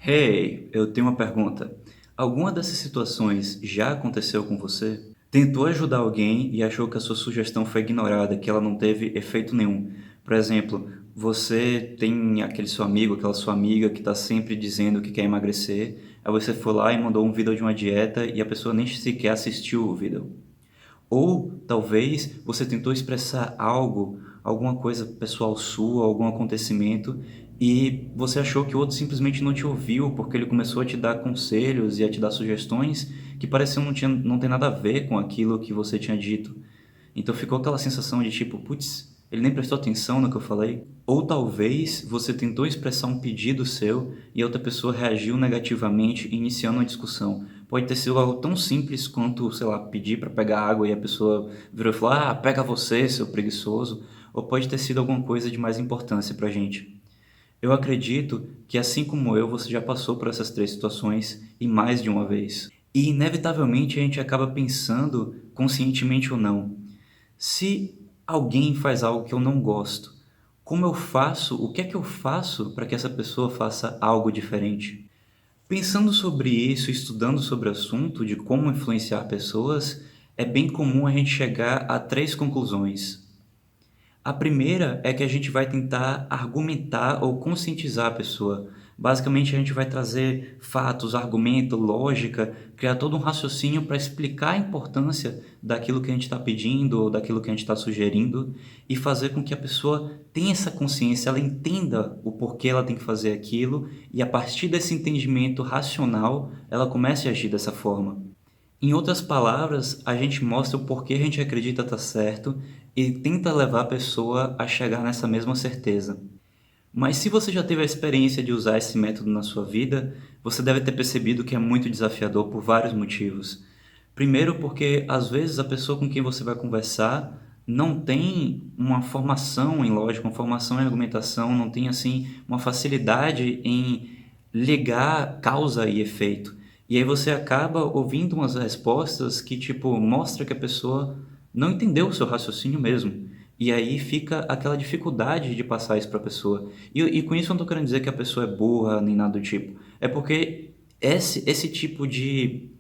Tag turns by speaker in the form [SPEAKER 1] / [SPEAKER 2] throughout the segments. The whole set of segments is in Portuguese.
[SPEAKER 1] Hey, eu tenho uma pergunta. Alguma dessas situações já aconteceu com você? Tentou ajudar alguém e achou que a sua sugestão foi ignorada, que ela não teve efeito nenhum. Por exemplo, você tem aquele seu amigo, aquela sua amiga que está sempre dizendo que quer emagrecer, aí você foi lá e mandou um vídeo de uma dieta e a pessoa nem sequer assistiu o vídeo. Ou talvez você tentou expressar algo, alguma coisa pessoal sua, algum acontecimento, e você achou que o outro simplesmente não te ouviu, porque ele começou a te dar conselhos e a te dar sugestões que pareciam não ter nada a ver com aquilo que você tinha dito. Então ficou aquela sensação de tipo, putz, ele nem prestou atenção no que eu falei. Ou talvez você tentou expressar um pedido seu e a outra pessoa reagiu negativamente, iniciando uma discussão. Pode ter sido algo tão simples quanto, sei lá, pedir para pegar água e a pessoa virou e falou: "Ah, pega você, seu preguiçoso". Ou pode ter sido alguma coisa de mais importância pra gente. Eu acredito que, assim como eu, você já passou por essas três situações e mais de uma vez. E inevitavelmente a gente acaba pensando, conscientemente ou não, se alguém faz algo que eu não gosto, como eu faço, o que é que eu faço para que essa pessoa faça algo diferente? Pensando sobre isso, estudando sobre o assunto de como influenciar pessoas, é bem comum a gente chegar a três conclusões. A primeira é que a gente vai tentar argumentar ou conscientizar a pessoa. Basicamente, a gente vai trazer fatos, argumento, lógica, criar todo um raciocínio para explicar a importância daquilo que a gente está pedindo ou daquilo que a gente está sugerindo e fazer com que a pessoa tenha essa consciência, ela entenda o porquê ela tem que fazer aquilo e a partir desse entendimento racional, ela comece a agir dessa forma. Em outras palavras, a gente mostra o porquê a gente acredita estar certo e tenta levar a pessoa a chegar nessa mesma certeza. Mas se você já teve a experiência de usar esse método na sua vida, você deve ter percebido que é muito desafiador por vários motivos. Primeiro, porque às vezes a pessoa com quem você vai conversar não tem uma formação em lógica, uma formação em argumentação, não tem assim uma facilidade em ligar causa e efeito. E aí você acaba ouvindo umas respostas que tipo mostra que a pessoa não entendeu o seu raciocínio mesmo. E aí fica aquela dificuldade de passar isso para a pessoa. E com isso eu não estou querendo dizer que a pessoa é burra nem nada do tipo. É porque esse tipo de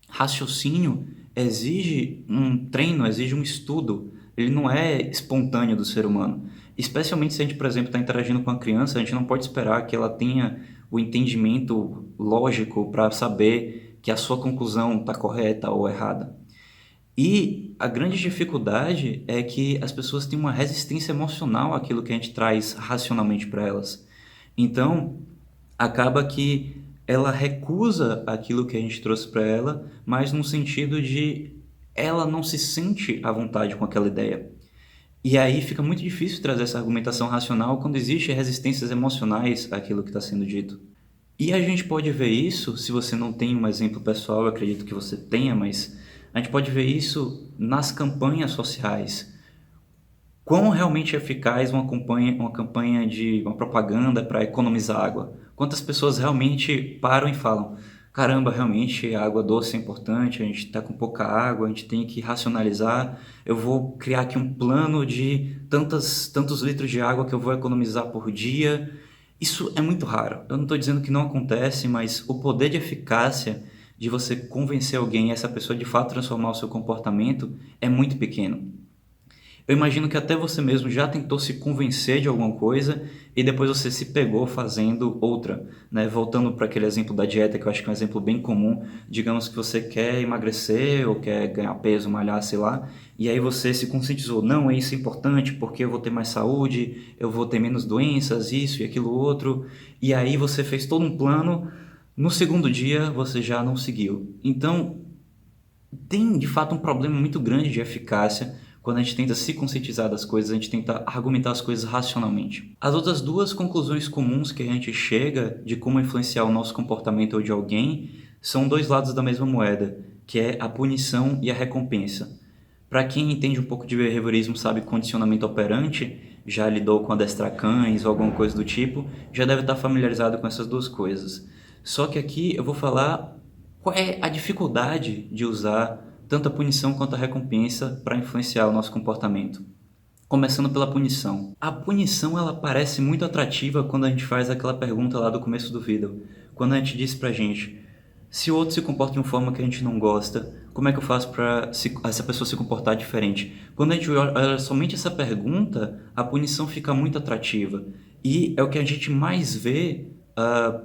[SPEAKER 1] raciocínio exige um treino, exige um estudo. Ele não é espontâneo do ser humano. Especialmente se a gente, por exemplo, está interagindo com uma criança, a gente não pode esperar que ela tenha o entendimento lógico para saber que a sua conclusão está correta ou errada. E a grande dificuldade é que as pessoas têm uma resistência emocional àquilo que a gente traz racionalmente para elas. Então, acaba que ela recusa aquilo que a gente trouxe para ela, mas no sentido de ela não se sente à vontade com aquela ideia. E aí fica muito difícil trazer essa argumentação racional quando existem resistências emocionais àquilo que está sendo dito. E a gente pode ver isso, se você não tem um exemplo pessoal, eu acredito que você tenha, mas a gente pode ver isso nas campanhas sociais. Quão realmente eficaz uma campanha de uma propaganda para economizar água? Quantas pessoas realmente param e falam: caramba, realmente a água doce é importante, a gente está com pouca água, a gente tem que racionalizar. Eu vou criar aqui um plano de tantos litros de água que eu vou economizar por dia. Isso é muito raro. Eu não estou dizendo que não acontece, mas o poder de eficácia de você convencer alguém e essa pessoa de fato transformar o seu comportamento é muito pequeno. Eu imagino que até você mesmo já tentou se convencer de alguma coisa e depois você se pegou fazendo outra, né? Voltando para aquele exemplo da dieta, que eu acho que é um exemplo bem comum. Digamos que você quer emagrecer ou quer ganhar peso, malhar, sei lá, e aí você se conscientizou, não, isso é importante porque eu vou ter mais saúde, eu vou ter menos doenças, isso e aquilo outro, e aí você fez todo um plano, no segundo dia você já não seguiu. Então, tem de fato um problema muito grande de eficácia quando a gente tenta se conscientizar das coisas, a gente tenta argumentar as coisas racionalmente. As outras duas conclusões comuns que a gente chega de como influenciar o nosso comportamento ou de alguém são dois lados da mesma moeda, que é a punição e a recompensa. Para quem entende um pouco de behaviorismo, sabe condicionamento operante, já lidou com adestrar cães ou alguma coisa do tipo, já deve estar familiarizado com essas duas coisas. Só que aqui eu vou falar qual é a dificuldade de usar tanto a punição quanto a recompensa para influenciar o nosso comportamento. Começando pela punição. A punição ela parece muito atrativa quando a gente faz aquela pergunta lá do começo do vídeo. quando a gente diz pra gente, se o outro se comporta de uma forma que a gente não gosta, como é que eu faço para essa pessoa se comportar diferente? Quando a gente olha somente essa pergunta, a punição fica muito atrativa. E é o que a gente mais vê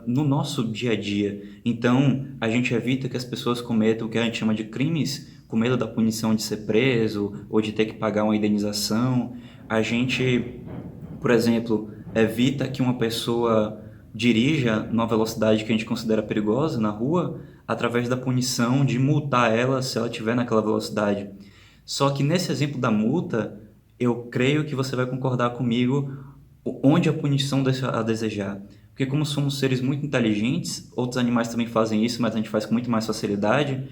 [SPEAKER 1] no nosso dia a dia. Então, a gente evita que as pessoas cometam o que a gente chama de crimes com medo da punição de ser preso ou de ter que pagar uma indenização. A gente, por exemplo, evita que uma pessoa dirija numa velocidade que a gente considera perigosa na rua através da punição de multar ela se ela estiver naquela velocidade. Só que nesse exemplo da multa, eu creio que você vai concordar comigo onde a punição deixa a desejar. Porque como somos seres muito inteligentes, outros animais também fazem isso, mas a gente faz com muito mais facilidade,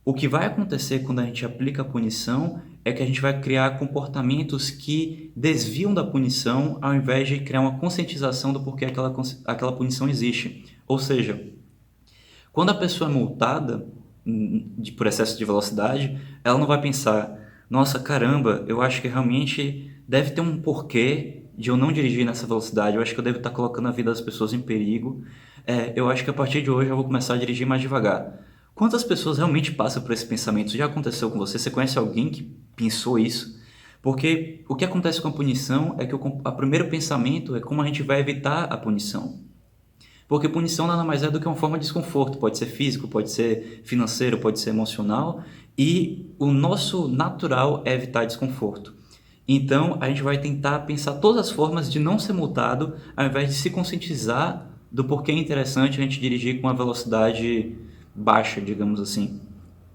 [SPEAKER 1] o que vai acontecer quando a gente aplica a punição é que a gente vai criar comportamentos que desviam da punição ao invés de criar uma conscientização do porquê aquela punição existe. Ou seja, quando a pessoa é multada por excesso de velocidade, ela não vai pensar, nossa, caramba, eu acho que realmente deve ter um porquê de eu não dirigir nessa velocidade, eu acho que eu devo estar colocando a vida das pessoas em perigo, eu acho que a partir de hoje eu vou começar a dirigir mais devagar. Quantas pessoas realmente passam por esse pensamento? Isso já aconteceu com você? Você conhece alguém que pensou isso? Porque o que acontece com a punição é que o primeiro pensamento é como a gente vai evitar a punição. Porque punição nada mais é do que uma forma de desconforto. Pode ser físico, pode ser financeiro, pode ser emocional. E o nosso natural é evitar desconforto. Então, a gente vai tentar pensar todas as formas de não ser multado, ao invés de se conscientizar do porquê é interessante a gente dirigir com uma velocidade baixa, digamos assim.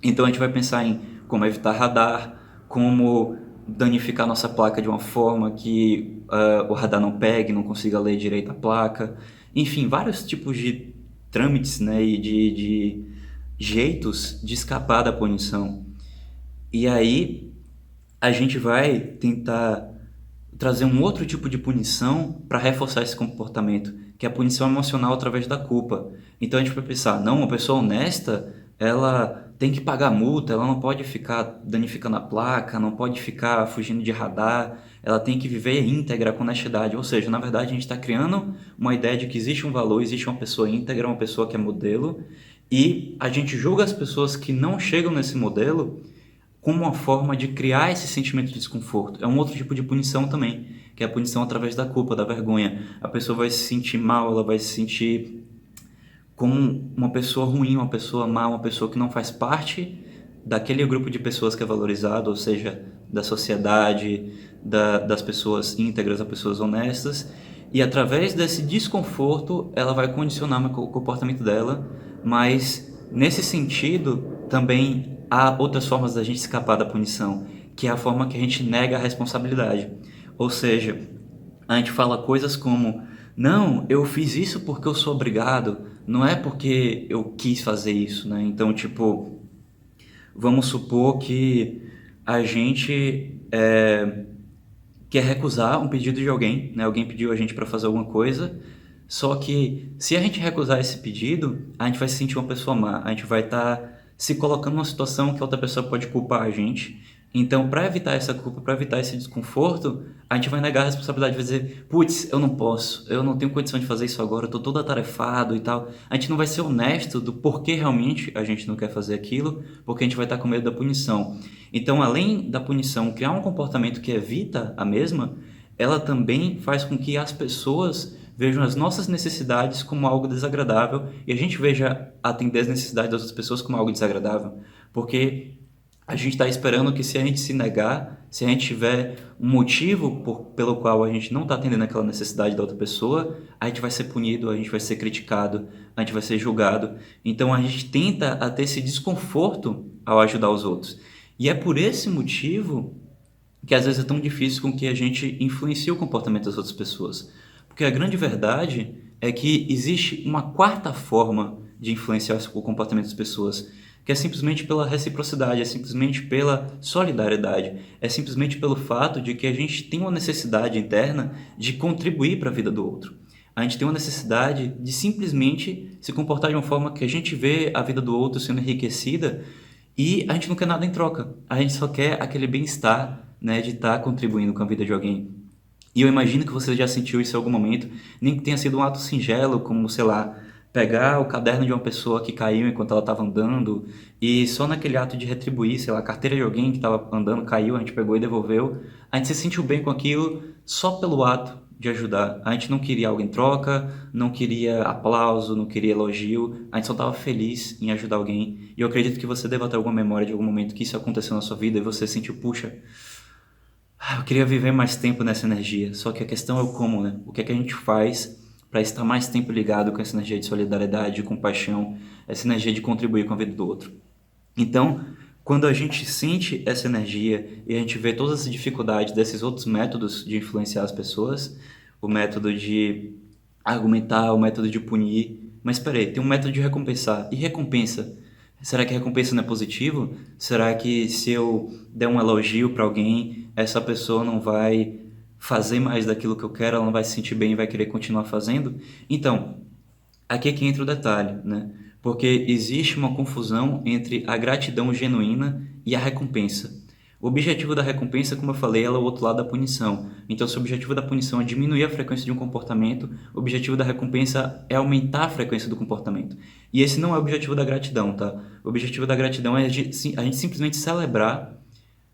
[SPEAKER 1] Então, a gente vai pensar em como evitar radar, como danificar nossa placa de uma forma que o radar não pegue, não consiga ler direito a placa. Enfim, vários tipos de trâmites, né, e de jeitos de escapar da punição. E aí a gente vai tentar trazer um outro tipo de punição para reforçar esse comportamento, que é a punição emocional através da culpa. Então a gente vai pensar, não, uma pessoa honesta, ela tem que pagar multa, ela não pode ficar danificando a placa, não pode ficar fugindo de radar, ela tem que viver íntegra com honestidade. Ou seja, na verdade a gente está criando uma ideia de que existe um valor, existe uma pessoa íntegra, uma pessoa que é modelo, e a gente julga as pessoas que não chegam nesse modelo como uma forma de criar esse sentimento de desconforto. É um outro tipo de punição também, que é a punição através da culpa, da vergonha. A pessoa vai se sentir mal, ela vai se sentir como uma pessoa ruim, uma pessoa má, uma pessoa que não faz parte daquele grupo de pessoas que é valorizado, ou seja, da sociedade, das pessoas íntegras, das pessoas honestas. E através desse desconforto, ela vai condicionar o comportamento dela, mas nesse sentido, também há outras formas da gente escapar da punição, que é a forma que a gente nega a responsabilidade. Ou seja, a gente fala coisas como, não, eu fiz isso porque eu sou obrigado, não é porque eu quis fazer isso, né? Então, tipo, vamos supor que a gente quer recusar um pedido de alguém, né? Alguém pediu a gente para fazer alguma coisa, só que se a gente recusar esse pedido, a gente vai se sentir uma pessoa má, a gente vai estar se colocando numa situação que a outra pessoa pode culpar a gente. Então, para evitar essa culpa, para evitar esse desconforto, a gente vai negar a responsabilidade, vai dizer, putz, eu não posso, eu não tenho condição de fazer isso agora, eu estou todo atarefado e tal. A gente não vai ser honesto do porquê realmente a gente não quer fazer aquilo, porque a gente vai estar com medo da punição. Então, além da punição criar um comportamento que evita a mesma, ela também faz com que as pessoas vejam as nossas necessidades como algo desagradável e a gente veja atender as necessidades das outras pessoas como algo desagradável. Porque a gente está esperando que se a gente se negar, se a gente tiver um motivo pelo qual a gente não está atendendo aquela necessidade da outra pessoa, a gente vai ser punido, a gente vai ser criticado, a gente vai ser julgado. Então a gente tenta a ter esse desconforto ao ajudar os outros. E é por esse motivo que às vezes é tão difícil com que a gente influencie o comportamento das outras pessoas. Porque a grande verdade é que existe uma quarta forma de influenciar o comportamento das pessoas, que é simplesmente pela reciprocidade, é simplesmente pela solidariedade, é simplesmente pelo fato de que a gente tem uma necessidade interna de contribuir para a vida do outro. A gente tem uma necessidade de simplesmente se comportar de uma forma que a gente vê a vida do outro sendo enriquecida e a gente não quer nada em troca. A gente só quer aquele bem-estar, né, de estar contribuindo com a vida de alguém. E eu imagino que você já sentiu isso em algum momento, nem que tenha sido um ato singelo, como, sei lá, pegar o caderno de uma pessoa que caiu enquanto ela estava andando e só naquele ato de retribuir, sei lá, a carteira de alguém que estava andando caiu, a gente pegou e devolveu, a gente se sentiu bem com aquilo só pelo ato de ajudar. A gente não queria algo em troca, não queria aplauso, não queria elogio, a gente só estava feliz em ajudar alguém. E eu acredito que você deva ter alguma memória de algum momento que isso aconteceu na sua vida e você sentiu, puxa, eu queria viver mais tempo nessa energia. Só que a questão é o como, né? O que é que a gente faz para estar mais tempo ligado com essa energia de solidariedade, de compaixão, essa energia de contribuir com a vida do outro. Então, quando a gente sente essa energia e a gente vê todas as dificuldades desses outros métodos de influenciar as pessoas, o método de argumentar, o método de punir, mas espera aí, tem um método de recompensar. E recompensa? Será que recompensa não é positivo? Será que se eu der um elogio para alguém, essa pessoa não vai fazer mais daquilo que eu quero, ela não vai se sentir bem e vai querer continuar fazendo? Então, aqui é que entra o detalhe, né? Porque existe uma confusão entre a gratidão genuína e a recompensa. O objetivo da recompensa, como eu falei, ela é o outro lado da punição. Então, se o objetivo da punição é diminuir a frequência de um comportamento, o objetivo da recompensa é aumentar a frequência do comportamento. E esse não é o objetivo da gratidão, tá? O objetivo da gratidão é a gente simplesmente celebrar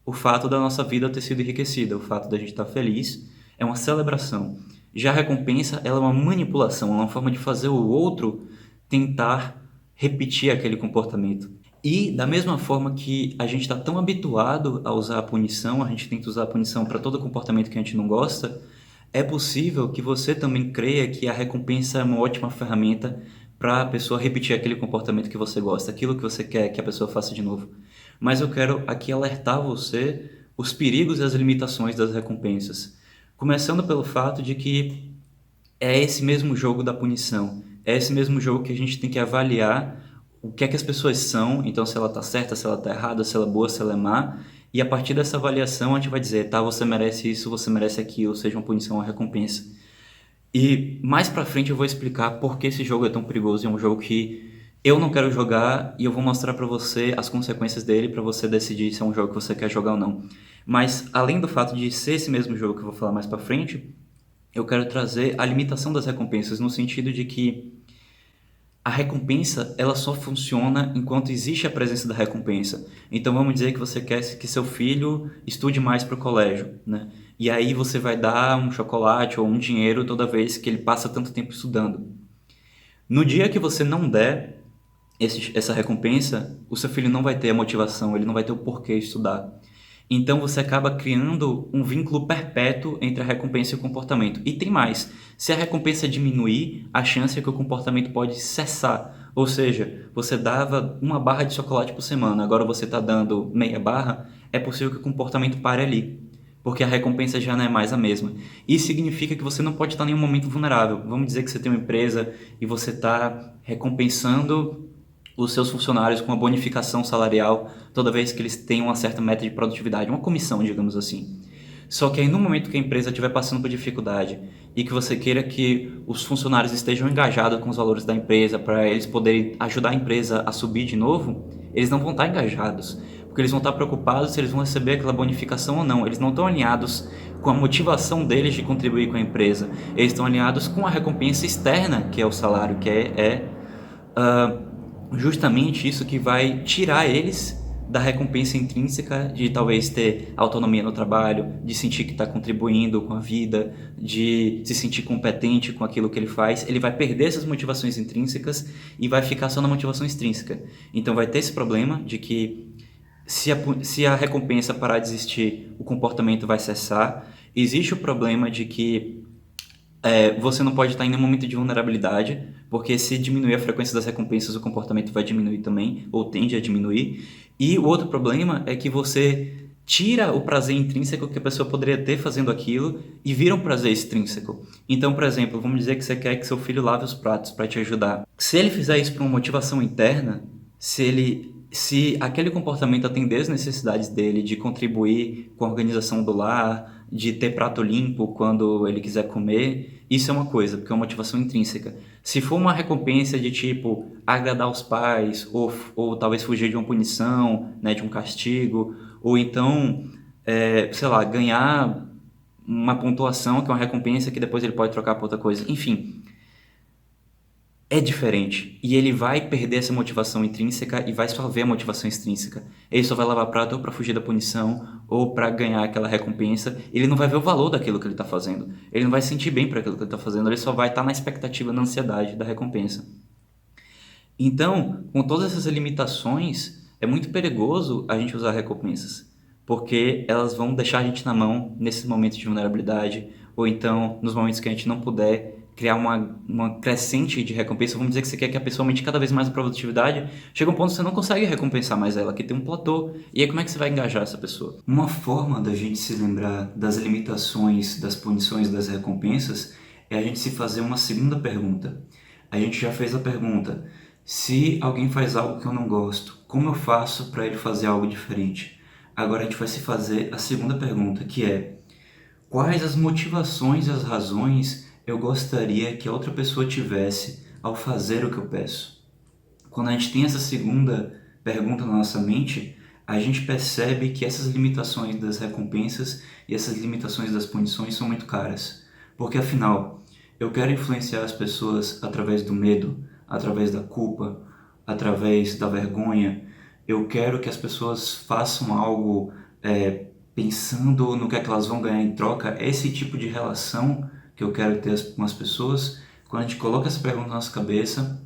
[SPEAKER 1] o fato da nossa vida ter sido enriquecida, o fato da gente estar feliz, é uma celebração. Já a recompensa, ela é uma manipulação, é uma forma de fazer o outro tentar repetir aquele comportamento. E da mesma forma que a gente está tão habituado a usar a punição, a gente tenta usar a punição para todo comportamento que a gente não gosta, é possível que você também creia que a recompensa é uma ótima ferramenta para a pessoa repetir aquele comportamento que você gosta, aquilo que você quer que a pessoa faça de novo. Mas eu quero aqui alertar você os perigos e as limitações das recompensas. Começando pelo fato de que é esse mesmo jogo da punição. É esse mesmo jogo que a gente tem que avaliar o que é que as pessoas são, então se ela está certa, se ela está errada, se ela é boa, se ela é má, e a partir dessa avaliação a gente vai dizer, tá, você merece isso, você merece aquilo, seja uma punição ou uma recompensa. E mais pra frente eu vou explicar por que esse jogo é tão perigoso, é um jogo que eu não quero jogar e eu vou mostrar pra você as consequências dele pra você decidir se é um jogo que você quer jogar ou não. Mas além do fato de ser esse mesmo jogo que eu vou falar mais pra frente, eu quero trazer a limitação das recompensas no sentido de que a recompensa ela só funciona enquanto existe a presença da recompensa. Então vamos dizer que você quer que seu filho estude mais para o colégio, né? E aí você vai dar um chocolate ou um dinheiro toda vez que ele passa tanto tempo estudando. No dia que você não der essa recompensa, o seu filho não vai ter a motivação, ele não vai ter o porquê estudar. Então você acaba criando um vínculo perpétuo entre a recompensa e o comportamento. E tem mais, se a recompensa diminuir, a chance é que o comportamento pode cessar. Ou seja, você dava uma barra de chocolate por semana, agora você está dando meia barra, é possível que o comportamento pare ali. Porque a recompensa já não é mais a mesma. Isso significa que você não pode estar em nenhum momento vulnerável. Vamos dizer que você tem uma empresa e você está recompensando os seus funcionários com uma bonificação salarial toda vez que eles têm uma certa meta de produtividade, uma comissão, digamos assim. Só que aí no momento que a empresa estiver passando por dificuldade e que você queira que os funcionários estejam engajados com os valores da empresa para eles poderem ajudar a empresa a subir de novo, eles não vão estar engajados, porque eles vão estar preocupados se eles vão receber aquela bonificação ou não. Eles não estão alinhados com a motivação deles de contribuir com a empresa. Eles estão alinhados com a recompensa externa, que é o salário, que justamente isso que vai tirar eles da recompensa intrínseca de talvez ter autonomia no trabalho, de sentir que está contribuindo com a vida, de se sentir competente com aquilo que ele faz. Ele vai perder essas motivações intrínsecas e vai ficar só na motivação extrínseca. Então vai ter esse problema de que se a recompensa parar de existir, o comportamento vai cessar. Existe o problema de que você não pode estar em nenhum momento de vulnerabilidade, porque se diminuir a frequência das recompensas, o comportamento vai diminuir também, ou tende a diminuir. E o outro problema é que você tira o prazer intrínseco que a pessoa poderia ter fazendo aquilo e vira um prazer extrínseco. Então, por exemplo, vamos dizer que você quer que seu filho lave os pratos para te ajudar. Se ele fizer isso por uma motivação interna, se aquele comportamento atender as necessidades dele de contribuir com a organização do lar, de ter prato limpo quando ele quiser comer, isso é uma coisa, porque é uma motivação intrínseca. Se for uma recompensa de tipo agradar os pais, ou talvez fugir de uma punição, né, de um castigo, ou então, sei lá, ganhar uma pontuação que é uma recompensa que depois ele pode trocar por outra coisa. Enfim, é diferente. E ele vai perder essa motivação intrínseca e vai só ver a motivação extrínseca. Ele só vai lavar prato ou para fugir da punição ou para ganhar aquela recompensa. Ele não vai ver o valor daquilo que ele está fazendo. Ele não vai se sentir bem para aquilo que ele está fazendo. Ele só vai estar na expectativa, na ansiedade da recompensa. Então, com todas essas limitações, é muito perigoso a gente usar recompensas, porque elas vão deixar a gente na mão nesses momentos de vulnerabilidade, ou então nos momentos que a gente não puder criar uma crescente de recompensa. Vamos dizer que você quer que a pessoa aumente cada vez mais a produtividade, chega um ponto que você não consegue recompensar mais ela, que tem um platô. E aí como é que você vai engajar essa pessoa? Uma forma da gente se lembrar das limitações, das punições, das recompensas, é a gente se fazer uma segunda pergunta. A gente já fez a pergunta: se alguém faz algo que eu não gosto, como eu faço para ele fazer algo diferente? Agora a gente vai se fazer a segunda pergunta, que é: quais as motivações e as razões eu gostaria que a outra pessoa tivesse ao fazer o que eu peço? Quando a gente tem essa segunda pergunta na nossa mente, a gente percebe que essas limitações das recompensas e essas limitações das punições são muito caras. Porque afinal, eu quero influenciar as pessoas através do medo, através da culpa, através da vergonha. Eu quero que as pessoas façam algo pensando no que é que elas vão ganhar em troca. Esse tipo de relação que eu quero ter com as pessoas. Quando a gente coloca essa pergunta na nossa cabeça,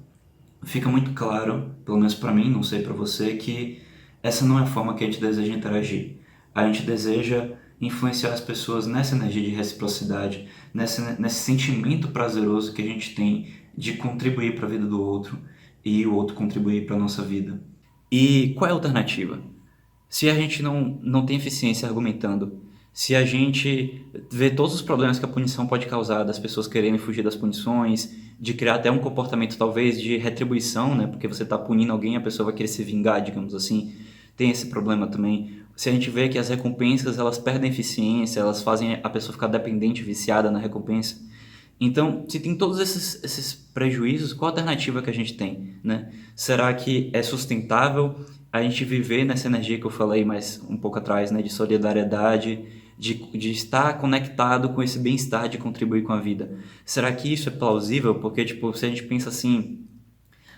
[SPEAKER 1] fica muito claro, pelo menos para mim, não sei para você, que essa não é a forma que a gente deseja interagir. A gente deseja influenciar as pessoas nessa energia de reciprocidade, nesse sentimento prazeroso que a gente tem de contribuir para a vida do outro e o outro contribuir para a nossa vida. E qual é a alternativa? Se a gente não tem eficiência argumentando, se a gente vê todos os problemas que a punição pode causar, das pessoas quererem fugir das punições, de criar até um comportamento talvez de retribuição, né? Porque você está punindo alguém e a pessoa vai querer se vingar, digamos assim. Tem esse problema também. Se a gente vê que as recompensas elas perdem eficiência, elas fazem a pessoa ficar dependente, viciada na recompensa. Então, se tem todos esses prejuízos, qual a alternativa que a gente tem, né? Será que é sustentável a gente viver nessa energia que eu falei mais um pouco atrás, né? De solidariedade, de estar conectado com esse bem-estar, de contribuir com a vida? Será que isso é plausível? Porque, tipo, se a gente pensa assim,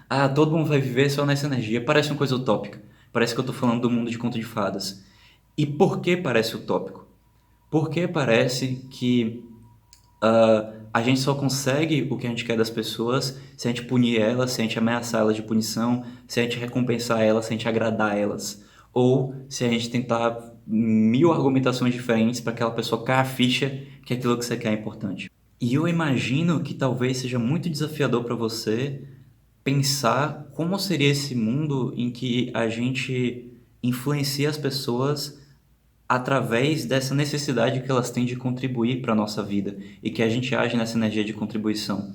[SPEAKER 1] ah, todo mundo vai viver só nessa energia, parece uma coisa utópica. Parece que eu estou falando do mundo de conto de fadas. E por que parece utópico? Porque parece que a gente só consegue o que a gente quer das pessoas se a gente punir elas, se a gente ameaçar elas de punição, se a gente recompensar elas, se a gente agradar elas. Ou se a gente tentar mil argumentações diferentes para aquela pessoa cair a ficha que aquilo que você quer é importante. E eu imagino que talvez seja muito desafiador para você pensar como seria esse mundo em que a gente influencia as pessoas através dessa necessidade que elas têm de contribuir para a nossa vida e que a gente age nessa energia de contribuição.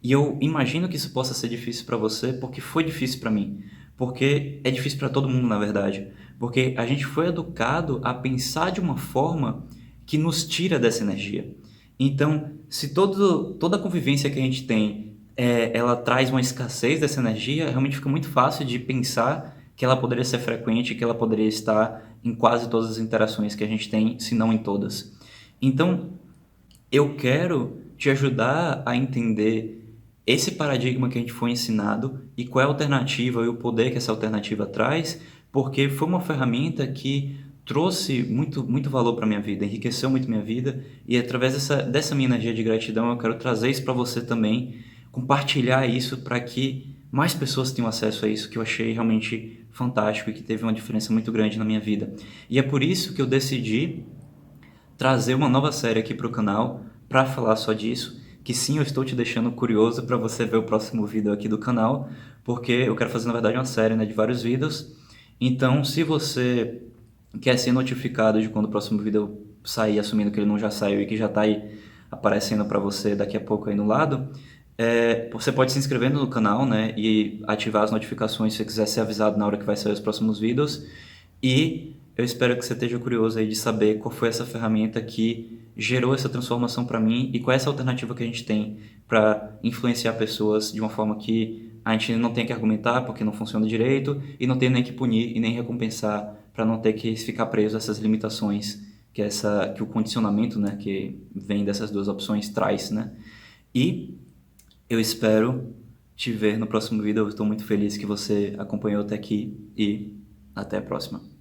[SPEAKER 1] E eu imagino que isso possa ser difícil para você porque foi difícil para mim, porque é difícil para todo mundo, na verdade, porque a gente foi educado a pensar de uma forma que nos tira dessa energia. Então, se toda a convivência que a gente tem, ela traz uma escassez dessa energia, realmente fica muito fácil de pensar que ela poderia ser frequente, que ela poderia estar em quase todas as interações que a gente tem, se não em todas. Então, eu quero te ajudar a entender esse paradigma que a gente foi ensinado e qual é a alternativa e o poder que essa alternativa traz, porque foi uma ferramenta que trouxe muito valor para minha vida, enriqueceu muito minha vida, e através dessa minha energia de gratidão eu quero trazer isso para você também, compartilhar isso para que mais pessoas tenham acesso a isso, que eu achei realmente fantástico e que teve uma diferença muito grande na minha vida. E é por isso que eu decidi trazer uma nova série aqui para o canal para falar só disso, que sim, eu estou te deixando curioso para você ver o próximo vídeo aqui do canal, porque eu quero fazer na verdade uma série, né, de vários vídeos. Então, se você quer ser notificado de quando o próximo vídeo sair, assumindo que ele não já saiu e que já está aí aparecendo para você daqui a pouco aí no lado, você pode se inscrever no canal, né, e ativar as notificações se você quiser ser avisado na hora que vai sair os próximos vídeos. E eu espero que você esteja curioso aí de saber qual foi essa ferramenta que gerou essa transformação para mim e qual é essa alternativa que a gente tem para influenciar pessoas de uma forma que a gente não tem que argumentar porque não funciona direito e não tem nem que punir e nem recompensar para não ter que ficar preso a essas limitações que o condicionamento, né, que vem dessas duas opções traz, né? E eu espero te ver no próximo vídeo. Eu estou muito feliz que você acompanhou até aqui e até a próxima.